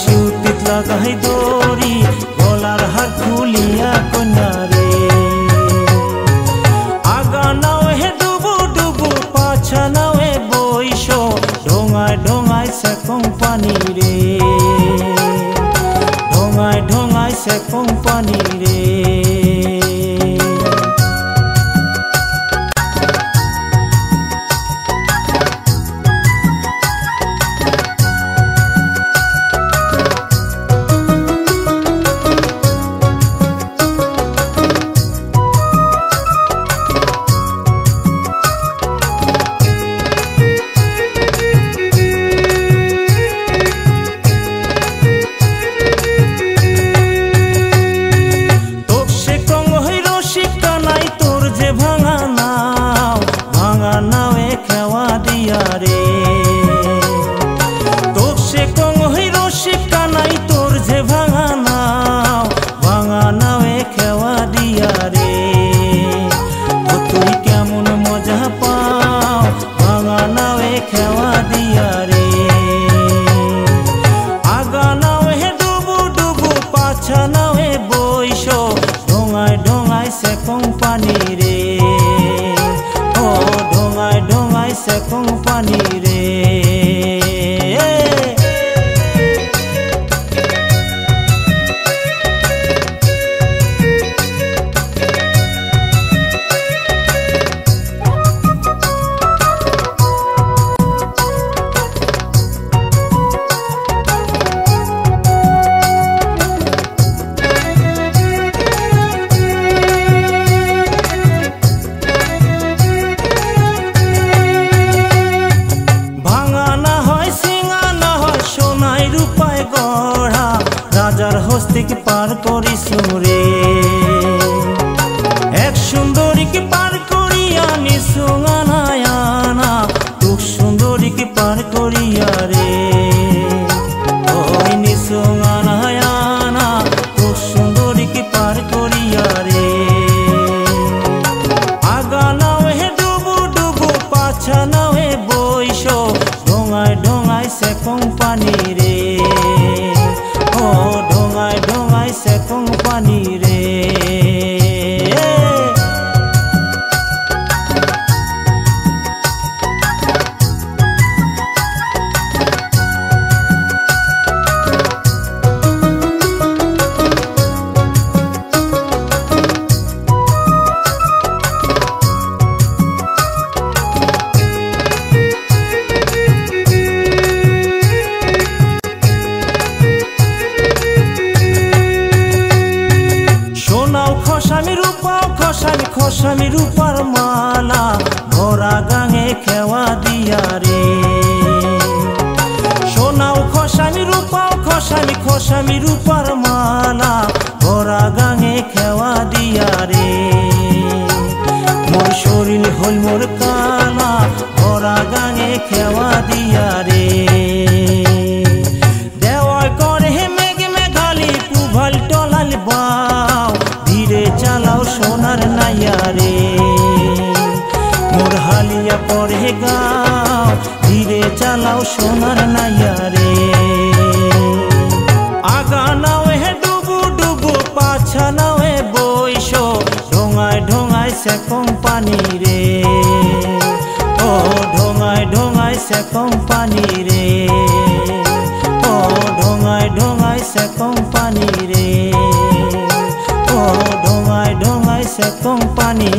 শিউটিত লাগাই দড়ি গলার হার খুলিয়া কন্যারে আগা নাও হে ডুবু ডুবু পাছা নাও হে বইস ঢোঙায় ঢোঙায় সেকং পানি রে ঢোঙায় ঢোঙায় সেকং পানি রে রে তোর সে কং হই রসিক কানাই তোর যে ভাঙা নাও খেওয়া দিয়া রে ও তুই কেমন মজা পাও ভাঙা নাওয়ে খেওয়া দিয়া রে আগা নাও হে ডুবু ডুবু পাছা নাও হে বইস ঢোঙায় ঢোঙায় সেকং পানি রে ও ঢোঙায় ঢোঙায় সেকং পানি রে রাজার হস্তিকে পার করিছু রে এক সুন্দরীকে পার করিয়া নিছু আনা তুক সুন্দরীকে পার করিয়া রে ওই নিছু আনা তুক সুন্দরীকে পার করিয়া রে আগা নাও হে ডুবু ডুবু পাছা নাও হে বইস ঢোঙায় ঢোঙায় সেকং পানি রে ও ঢোঙায় ঢোঙায় সেকং পানি রে খসামি রূপার মালা ভরা গাঙে খেওয়া দিয়া রে সোনাও খসামি রূপাও খসামি রূপার মালা ভরা গাঙে খেওয়া দিয়া রে মোর শরীর হল মোর কালা ভরা গাঙে খেওয়া দিয়া রে দেওয়ার করে মেঘে মেঘালি পুভাল টলাল বাও ধীরে চালাও সোনার নাইয়া রে মোর হালিয়া পরে গাও ধীরে চালাও সোনার নাইয়া রে আগা নাও হে ডুবু ডুবু পাছা নাও হে বইস ঢোঙায় ঢোঙায় সেকং পানি রে ও ঢোঙায় ঢোঙায় সেকং পানি রে ও ঢোঙায় ঢোঙায় সেকং পানি রে ও ঢোঙায় ঢোঙায় সেকং পানি